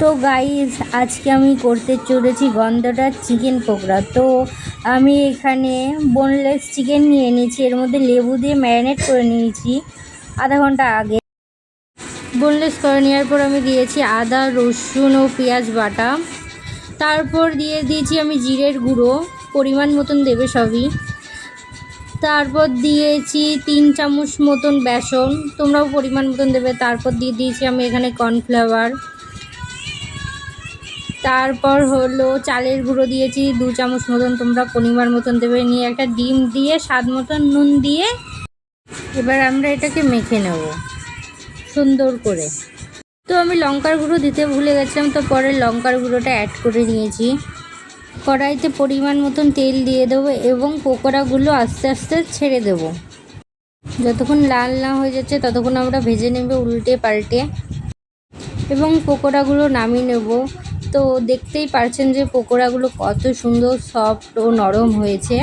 তো গাইস, আজকে আমি করতে চলেছি গন্ধরাজ চিকেন পকোড়া। তো আমি এখানে বোনলেস চিকেন নিয়ে নিয়েছি, এর মধ্যে লেবু দিয়ে ম্যারিনেট করে নিয়েছি আধা ঘন্টা আগে। বোনলেস করে নেওয়ার পর আমি দিয়েছি আদা, রসুন ও পেঁয়াজ বাটা। তারপর দিয়ে দিয়েছি আমি জিরের গুঁড়ো, পরিমাণ মতন দেবে সবই। তারপর দিয়েছি 3 চামচ মতন বেসন, তোমরাও পরিমাণ মতন দেবে। তারপর দিয়ে দিয়েছি আমি এখানে কর্নফ্লাওয়ার। তারপর হলো চালের গুঁড়ো দিয়েছি 2 চামচ মতন, তোমরা পরিমাণ মতন দেবে। নিয়ে একটা ডিম দিয়ে স্বাদ মতন নুন দিয়ে এবার আমরা এটাকে মেখে নেব সুন্দর করে। তো আমি লঙ্কার গুঁড়ো দিতে ভুলে গেছিলাম, তো পরে লঙ্কার গুঁড়োটা অ্যাড করে নিয়েছি। কড়াইতে পরিমাণ মতন তেল দিয়ে দেবো এবং পকোড়াগুলো আস্তে আস্তে ছেড়ে দেব। যতক্ষণ লাল না হয়ে যাচ্ছে ততক্ষণ আমরা ভেজে নেব উল্টে পাল্টে, এবং পকোড়াগুলো নামিয়ে নেব। তো দেখতেই পারছেন যে পকোড়াগুলো কত সুন্দর সফট ও নরম হয়েছে।